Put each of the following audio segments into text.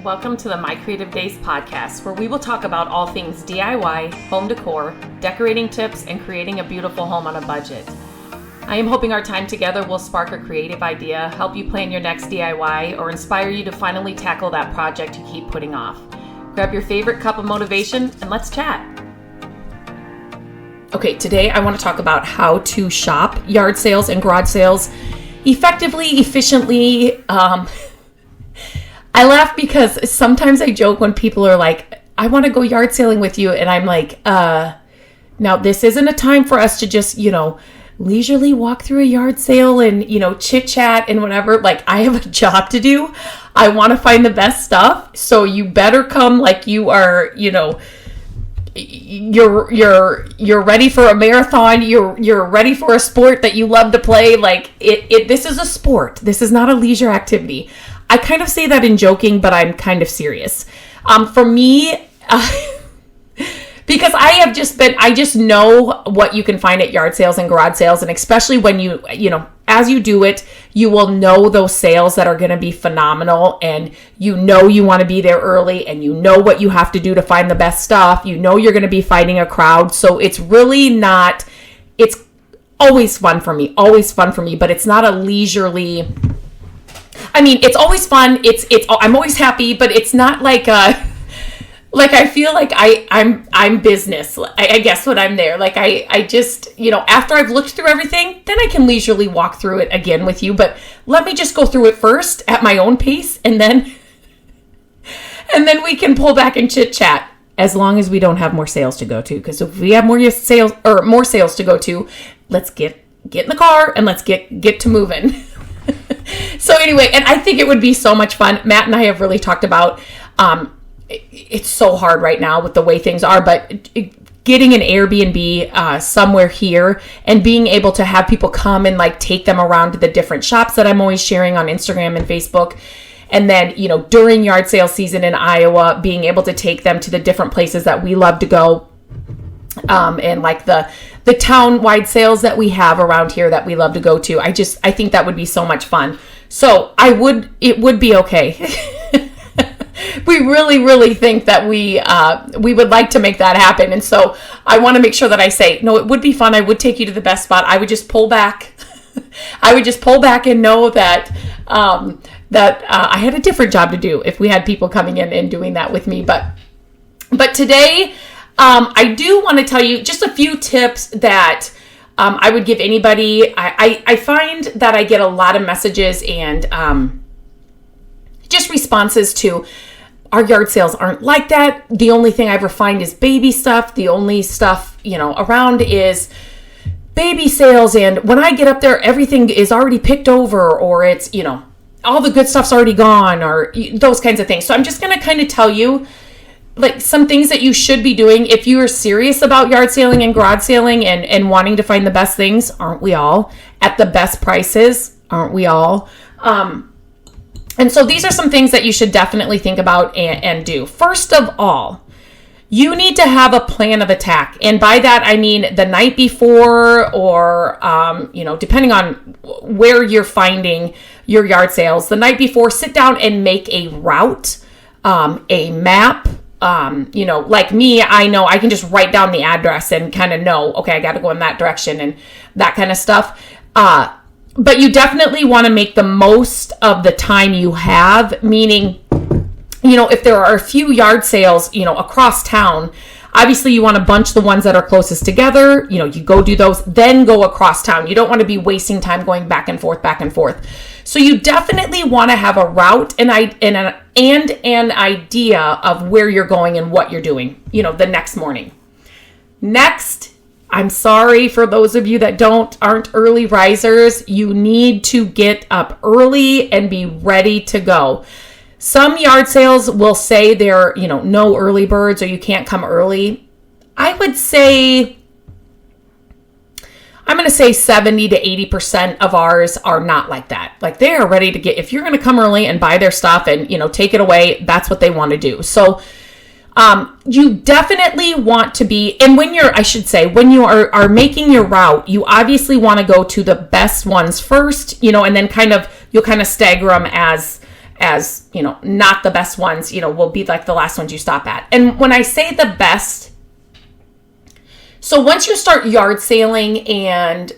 Welcome to the My Creative Days podcast, where we will talk about all things DIY, home decor, decorating tips, and creating a beautiful home on a budget. I am hoping our time together will spark a creative idea, help you plan your next DIY, or inspire you to finally tackle that project you keep putting off. Grab your favorite cup of motivation and let's chat. Okay, today I want to talk about how to shop yard sales and garage sales effectively, efficiently. I laugh because sometimes I joke when people are like, I want to go yard sailing with you. And I'm like, now this isn't a time for us to just, leisurely walk through a yard sale and, chit chat and whatever. Like, I have a job to do. I want to find the best stuff. So you better come like you are, you're ready for a marathon. You're ready for a sport that you love to play. Like this is a sport. This is not a leisure activity. I kind of say that in joking, but I'm kind of serious. For me, because I just know what you can find at yard sales and garage sales. And especially when as you do it, you will know those sales that are going to be phenomenal. And you want to be there early, and you know what you have to do to find the best stuff. You're going to be fighting a crowd. So it's really not, it's always fun for me, but it's not a leisurely, it's always fun. I'm always happy, but it's not like I feel like I'm business. I guess when I'm there, like I just, after I've looked through everything, then I can leisurely walk through it again with you. But let me just go through it first at my own pace, and then we can pull back and chit chat, as long as we don't have more sales to go to. Because if we have more sales to go to, let's get in the car and let's get to moving. So anyway, and I think it would be so much fun. Matt and I have really talked about, it's so hard right now with the way things are, but getting an Airbnb somewhere here and being able to have people come and take them around to the different shops that I'm always sharing on Instagram and Facebook. And then, during yard sale season in Iowa, being able to take them to the different places that we love to go. And the town-wide sales that we have around here that we love to go to. I think that would be so much fun. So it would be okay. We really, really think that we would like to make that happen. And so I want to make sure that I say, no, it would be fun. I would take you to the best spot. I would just pull back. And know that, I had a different job to do if we had people coming in and doing that with me. But today, I do want to tell you just a few tips that I would give anybody. I find that I get a lot of messages and just responses to, our yard sales aren't like that. The only thing I ever find is baby stuff. The only stuff, around is baby sales. And when I get up there, everything is already picked over, or it's, all the good stuff's already gone, or those kinds of things. So I'm just going to kind of tell you some things that you should be doing if you are serious about yard selling and garage selling and wanting to find the best things. Aren't we all? At the best prices. Aren't we all? And so these are some things that you should definitely think about and do. First of all, you need to have a plan of attack. And by that, I mean the night before, or, depending on where you're finding your yard sales, the night before, sit down and make a route, a map. Like me, I know I can just write down the address and kind of know, okay, I got to go in that direction and that kind of stuff. But you definitely want to make the most of the time you have, meaning, if there are a few yard sales, across town, obviously you want to bunch the ones that are closest together. You go do those, then go across town. You don't want to be wasting time going back and forth. So you definitely want to have a route and an idea of where you're going and what you're doing, the next morning. Next, I'm sorry for those of you that aren't early risers. You need to get up early and be ready to go. Some yard sales will say they're, no early birds, or you can't come early. I'm going to say 70 to 80% of ours are not like that. Like, they are ready to if you're going to come early and buy their stuff and, take it away, that's what they want to do. So, you definitely want to be, and when you are making your route, you obviously want to go to the best ones first, and then you'll kind of stagger them as as, not the best ones, will be like the last ones you stop at. And when I say the best, so once you start yard sailing and,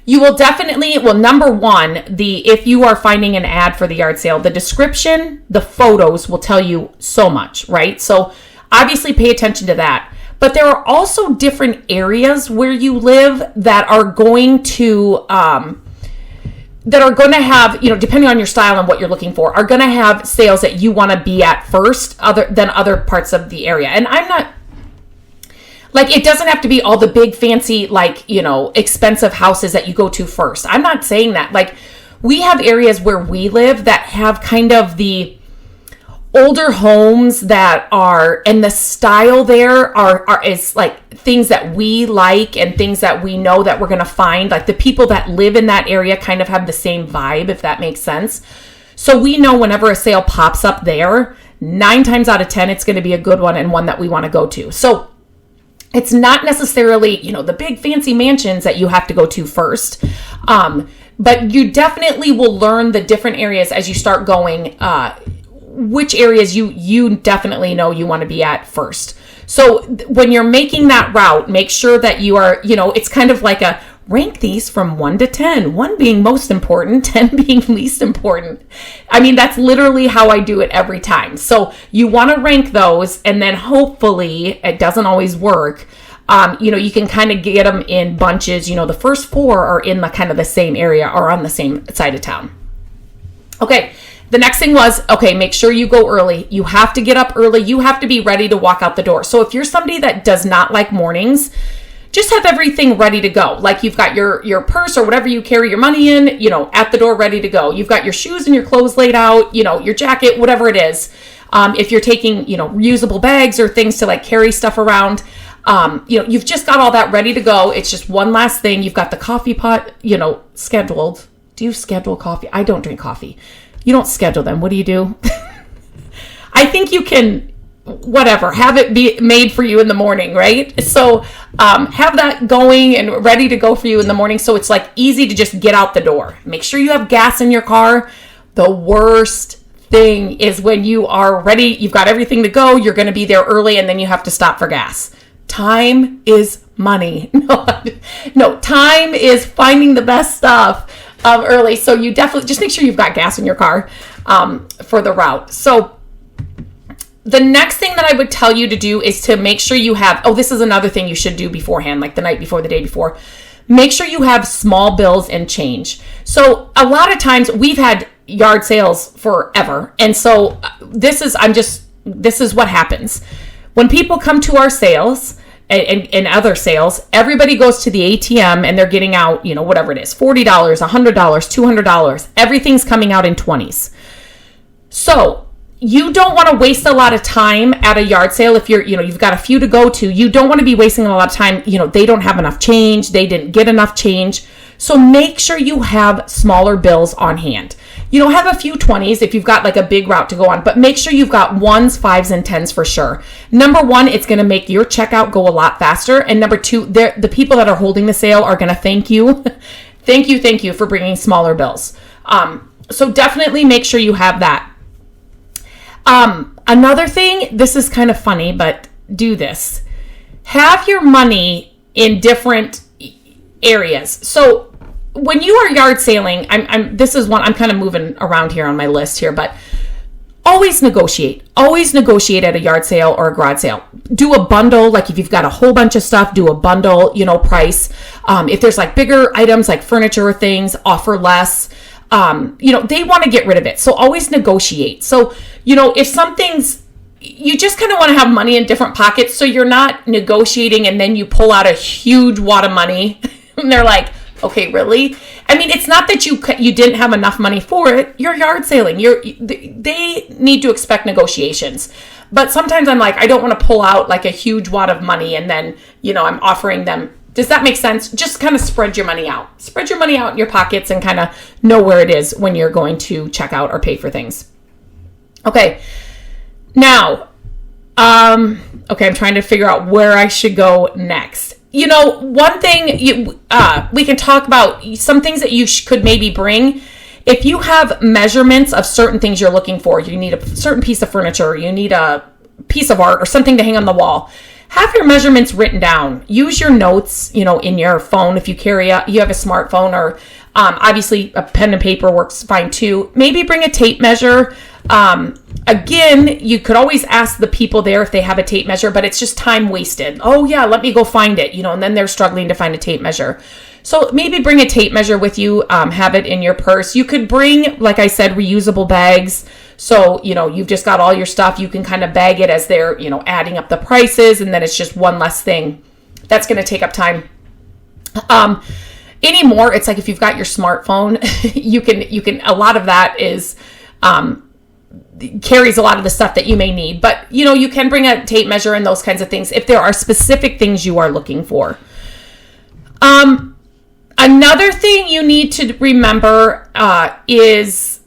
you will definitely, number one, if you are finding an ad for the yard sale, the description, the photos will tell you so much, right? So obviously pay attention to that. But there are also different areas where you live that are going to have, depending on your style and what you're looking for, are going to have sales that you want to be at first other than other parts of the area. And I'm not, it doesn't have to be all the big fancy, expensive houses that you go to first. I'm not saying that. We have areas where we live that have kind of the older homes that are, and the style there is things that we like and things that we know that we're going to find. The people that live in that area kind of have the same vibe, if that makes sense. So we know whenever a sale pops up there, 9 times out of 10, it's going to be a good one and one that we want to go to. So it's not necessarily, the big fancy mansions that you have to go to first. But you definitely will learn the different areas as you start going, which areas you definitely know you want to be at first. So when you're making that route, make sure that you are, it's kind of like a rank these from 1 to 10, 1 being most important, 10 being least important. I mean, that's literally how I do it every time. So you want to rank those, and then hopefully, it doesn't always work. You can kind of get them in bunches. The first 4 are in the kind of the same area or on the same side of town. Okay. The next thing was, make sure you go early. You have to get up early. You have to be ready to walk out the door. So if you're somebody that does not like mornings, just have everything ready to go. You've got your purse or whatever you carry your money in, at the door ready to go. You've got your shoes and your clothes laid out, your jacket, whatever it is. If you're taking, reusable bags or things to carry stuff around, you've just got all that ready to go. It's just one last thing. You've got the coffee pot, scheduled. Do you schedule coffee? I don't drink coffee. You don't schedule them. What do you do? I think you can, have it be made for you in the morning, right? So have that going and ready to go for you in the morning, so it's easy to just get out the door. Make sure you have gas in your car. The worst thing is when you are ready, you've got everything to go, you're going to be there early, and then you have to stop for gas. Time is money. No, time is finding the best stuff early. So you definitely just make sure you've got gas in your car for the route. So the next thing that I would tell you to do is to make sure you have, this is another thing you should do beforehand, the night before, the day before. Make sure you have small bills and change. So a lot of times we've had yard sales forever. And so this is what happens. When people come to our sales and other sales, everybody goes to the ATM and they're getting out, whatever it is, $40, $100, $200. Everything's coming out in 20s. So you don't want to waste a lot of time at a yard sale. If you've got a few to go to, you don't want to be wasting a lot of time. They don't have enough change. They didn't get enough change. So make sure you have smaller bills on hand. Have a few 20s if you've got a big route to go on, but make sure you've got 1s, 5s, and 10s for sure. Number 1, it's going to make your checkout go a lot faster. And number 2, the people that are holding the sale are going to thank you. Thank you for bringing smaller bills. So definitely make sure you have that. Another thing, this is kind of funny, but do this. Have your money in different areas. So when you are yard sailing, this is one, I'm kind of moving around here on my list here, but always negotiate at a yard sale or a garage sale. Do a bundle. If you've got a whole bunch of stuff, do a bundle, price. If there's bigger items like furniture or things, offer less. They want to get rid of it. So always negotiate. So, if something's, you just kind of want to have money in different pockets. So you're not negotiating and then you pull out a huge wad of money and they're like, okay, really? I mean, it's not that you didn't have enough money for it. You're yard sailing. They need to expect negotiations. But sometimes I'm I don't want to pull out a huge wad of money and then, I'm offering them. Does that make sense? Just kind of spread your money out. Spread your money out in your pockets and kind of know where it is when you're going to check out or pay for things. Okay. Now, I'm trying to figure out where I should go next. One thing we can talk about, some things that you could maybe bring if you have measurements of certain things you're looking for, you need a certain piece of furniture, you need a piece of art or something to hang on the wall, have your measurements written down. Use your notes, in your phone if you you have a smartphone, or obviously a pen and paper works fine too. Maybe bring a tape measure. Again, you could always ask the people there if they have a tape measure, but it's just time wasted. Oh yeah, let me go find it, and then they're struggling to find a tape measure. So maybe bring a tape measure with you, have it in your purse. You could bring, like I said, reusable bags. So, you've just got all your stuff. You can kind of bag it as they're, adding up the prices, and then it's just one less thing. That's going to take up time. Anymore, it's like if you've got your smartphone, you can, a lot of that is, carries a lot of the stuff that you may need. But, you can bring a tape measure and those kinds of things if there are specific things you are looking for. Another thing you need to remember is,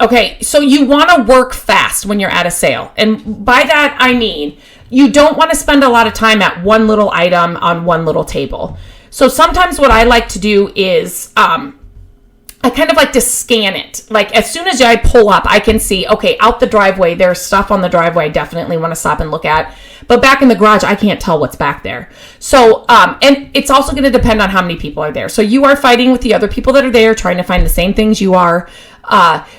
okay, so you want to work fast when you're at a sale. And by that, I mean, you don't want to spend a lot of time at one little item on one little table. So sometimes what I like to do is, I kind of like to scan it. Like as soon as I pull up, I can see, okay, out the driveway, there's stuff on the driveway I definitely want to stop and look at. But back in the garage, I can't tell what's back there. So, and it's also going to depend on how many people are there. So you are fighting with the other people that are there, trying to find the same things you are.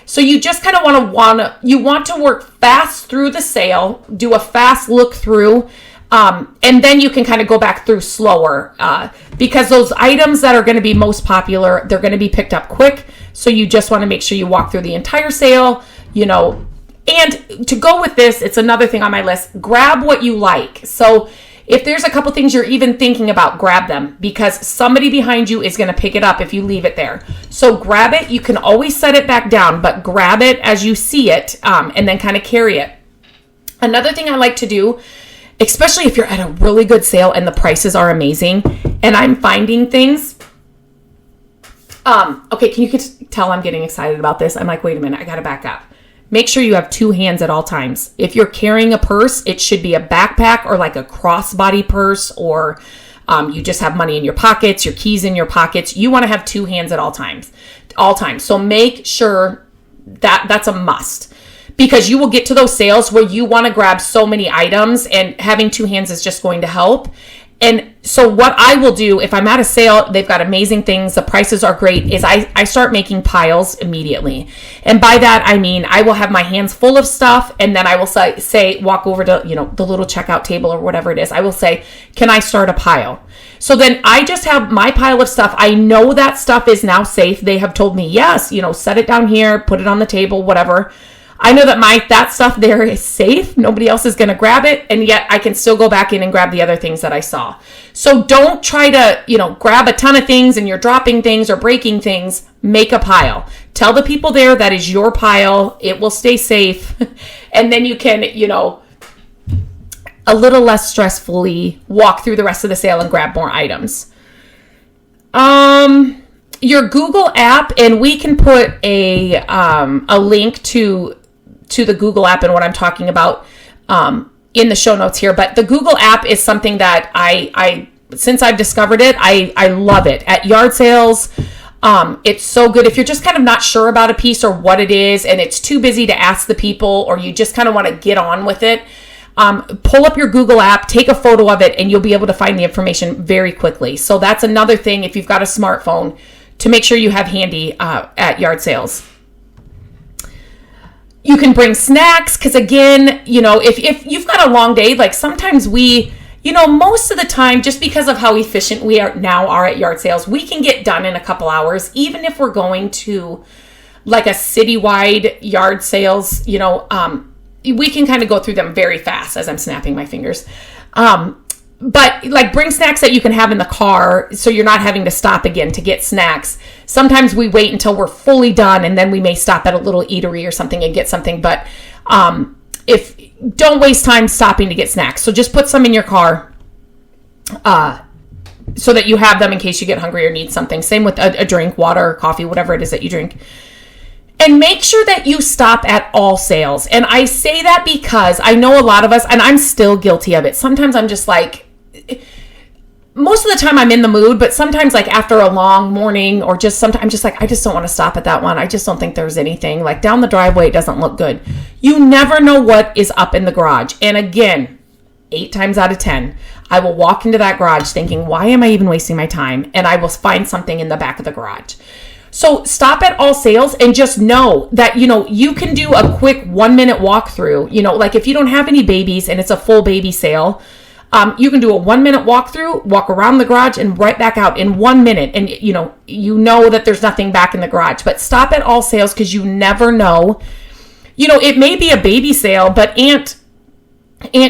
So you just kind of want to work fast through the sale, do a fast look through, and then you can kind of go back through slower, because those items that are going to be most popular, they're going to be picked up quick. So you just want to make sure you walk through the entire sale, and to go with this, it's another thing on my list, grab what you like. So if there's a couple things you're even thinking about, grab them, because somebody behind you is going to pick it up if you leave it there. So grab it. You can always set it back down, but grab it as you see it, and then kind of carry it. Another thing I like to do, especially if you're at a really good sale and the prices are amazing and I'm finding things. Okay, can you tell I'm getting excited about this? I'm like, wait a minute, I got to back up. Make sure you have two hands at all times. If you're carrying a purse, it should be a backpack or like a crossbody purse, or you just have money in your pockets, your keys in your pockets. You want to have two hands at all times. So make sure that that's a must, because you will get to those sales where you want to grab so many items, and having two hands is just going to help. And so what I will do if I'm at a sale, they've got amazing things, the prices are great, is I start making piles immediately. And by that, I mean, I will have my hands full of stuff, and then I will say walk over to, the little checkout table or whatever it is. I will say, can I start a pile? So then I just have my pile of stuff. I know that stuff is now safe. They have told me, yes, set it down here, put it on the table, whatever. I know that stuff there is safe. Nobody else is going to grab it. And yet I can still go back in and grab the other things that I saw. So don't try to, grab a ton of things and you're dropping things or breaking things. Make a pile. Tell the people there that is your pile. It will stay safe. And then you can, a little less stressfully walk through the rest of the sale and grab more items. Your Google app, and we can put a link to the Google app and what I'm talking about in the show notes here. But the Google app is something that I since I've discovered it, I love it. At yard sales, it's so good. If you're just kind of not sure about a piece or what it is, and it's too busy to ask the people, or you just kind of want to get on with it, pull up your Google app, take a photo of it, and you'll be able to find the information very quickly. So that's another thing, if you've got a smartphone, to make sure you have handy at yard sales. You can bring snacks, because again, if you've got a long day, like sometimes we, most of the time, just because of how efficient we are at yard sales, we can get done in a couple hours, even if we're going to like a citywide yard sales, we can kind of go through them very fast as I'm snapping my fingers. But like bring snacks that you can have in the car, so you're not having to stop again to get snacks. Sometimes we wait until we're fully done, and then we may stop at a little eatery or something and get something. But don't waste time stopping to get snacks. So just put some in your car so that you have them in case you get hungry or need something. Same with a drink, water, coffee, whatever it is that you drink. And make sure that you stop at all sales. And I say that because I know a lot of us, and I'm still guilty of it. Sometimes I'm just like, most of the time I'm in the mood, but sometimes like after a long morning or just sometimes I'm just like, I just don't want to stop at that one. I just don't think there's anything. Like down the driveway, it doesn't look good. You never know what is up in the garage. And again, 8 times out of 10, I will walk into that garage thinking, why am I even wasting my time? And I will find something in the back of the garage. So stop at all sales and just know that, you can do a quick 1-minute walkthrough. Like if you don't have any babies and it's a full baby sale, you can do a 1-minute walkthrough, walk around the garage and right back out in 1 minute. And, you know that there's nothing back in the garage. But stop at all sales because you never know. It may be a baby sale, but Aunt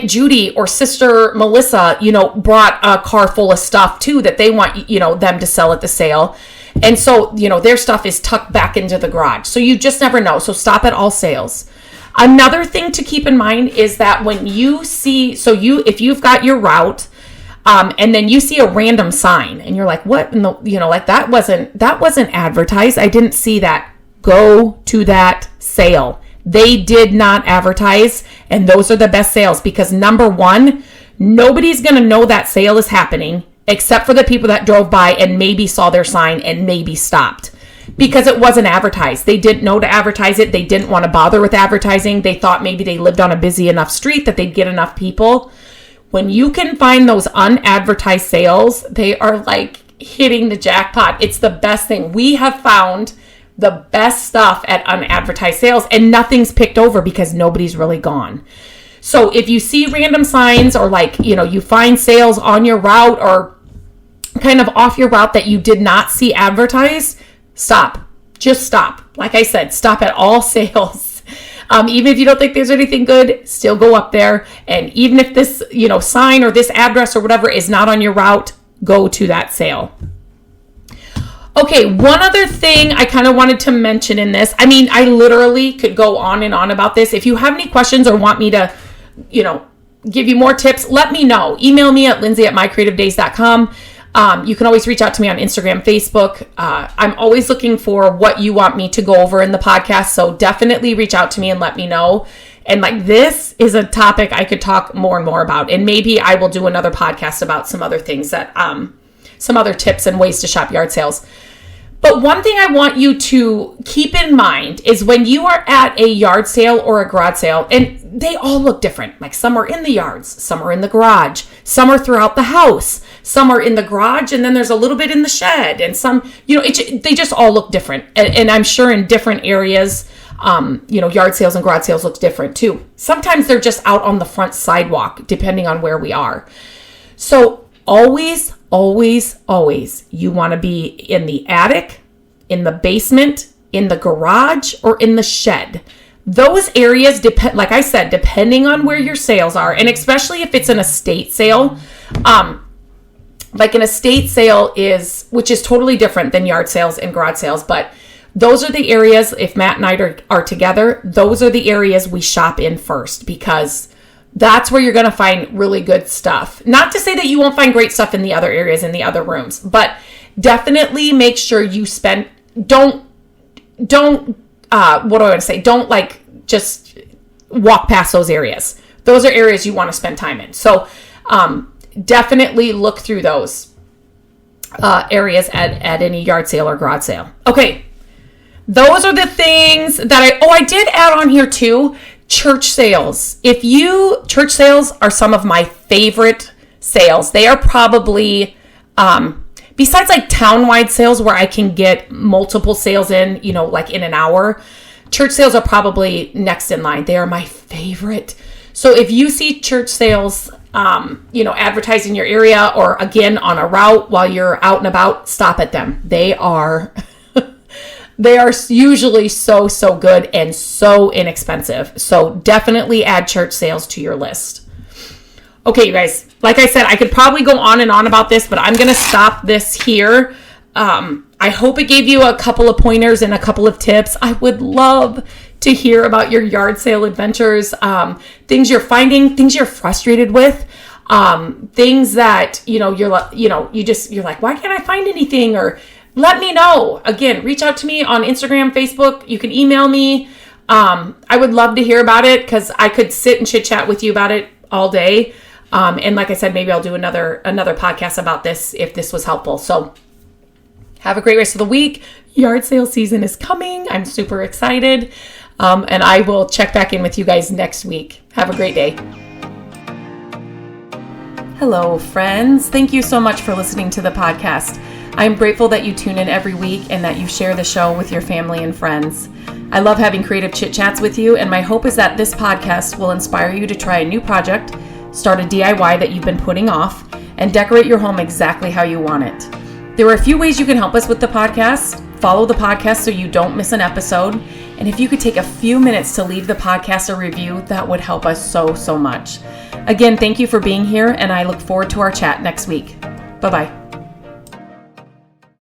Judy or Sister Melissa, brought a car full of stuff too that they want, them to sell at the sale. And so, their stuff is tucked back into the garage. So you just never know. So stop at all sales. Another thing to keep in mind is that when you see, if you've got your route, and then you see a random sign and you're like, what in the, like that wasn't advertised. I didn't see that. Go to that sale. They did not advertise. And those are the best sales because number one, nobody's going to know that sale is happening except for the people that drove by and maybe saw their sign and maybe stopped because it wasn't advertised. They didn't know to advertise it. They didn't want to bother with advertising. They thought maybe they lived on a busy enough street that they'd get enough people. When you can find those unadvertised sales, they are like hitting the jackpot. It's the best thing. We have found the best stuff at unadvertised sales and nothing's picked over because nobody's really gone. So if you see random signs or like, you find sales on your route or kind of off your route that you did not see advertised, stop. Just stop. Like I said, stop at all sales. Even if you don't think there's anything good, still go up there. And even if this, sign or this address or whatever is not on your route, go to that sale. Okay, one other thing I kind of wanted to mention in this. I literally could go on and on about this. If you have any questions or want me to, give you more tips, let me know. Email me at lindsay@mycreativedays.com. You can always reach out to me on Instagram, Facebook. I'm always looking for what you want me to go over in the podcast. So definitely reach out to me and let me know. And like, this is a topic I could talk more and more about. And maybe I will do another podcast about some other things that, some other tips and ways to shop yard sales. But one thing I want you to keep in mind is when you are at a yard sale or a garage sale, and they all look different. Like some are in the yards, some are in the garage, some are throughout the house, some are in the garage, and then there's a little bit in the shed, and some, they just all look different. And I'm sure in different areas, yard sales and garage sales look different too. Sometimes they're just out on the front sidewalk, depending on where we are. So always, you want to be in the attic, in the basement, in the garage, or in the shed. Those areas depend, like I said, depending on where your sales are, and especially if it's an estate sale. Like an estate sale which is totally different than yard sales and garage sales, but those are the areas, if Matt and I are together, those are the areas we shop in first because that's where you're going to find really good stuff. Not to say that you won't find great stuff in the other areas, in the other rooms, but definitely make sure you don't like just walk past those areas. Those are areas you want to spend time in. So, definitely look through those, areas at any yard sale or garage sale. Okay. Those are the things that I did add on here too. Church sales. Church sales are some of my favorite sales. They are probably, besides like town-wide sales where I can get multiple sales in, like in an hour, church sales are probably next in line. They are my favorite. So if you see church sales, advertised in your area or again on a route while you're out and about, stop at them. They are usually so good and so inexpensive. So definitely add church sales to your list. Okay, you guys, like I said, I could probably go on and on about this, but I'm going to stop this here. I hope it gave you a couple of pointers and a couple of tips. I would love to hear about your yard sale adventures, things you're finding, things you're frustrated with, things that, you're like, why can't I find anything? Or let me know. Again, reach out to me on Instagram, Facebook. You can email me. I would love to hear about it because I could sit and chit chat with you about it all day. And like I said, maybe I'll do another podcast about this if this was helpful. So have a great rest of the week. Yard sale season is coming. I'm super excited. And I will check back in with you guys next week. Have a great day. Hello, friends. Thank you so much for listening to the podcast. I'm grateful that you tune in every week and that you share the show with your family and friends. I love having creative chit chats with you, and my hope is that this podcast will inspire you to try a new project, start a DIY that you've been putting off, and decorate your home exactly how you want it. There are a few ways you can help us with the podcast. Follow the podcast so you don't miss an episode. And if you could take a few minutes to leave the podcast a review, that would help us so much. Again, thank you for being here, and I look forward to our chat next week. Bye-bye.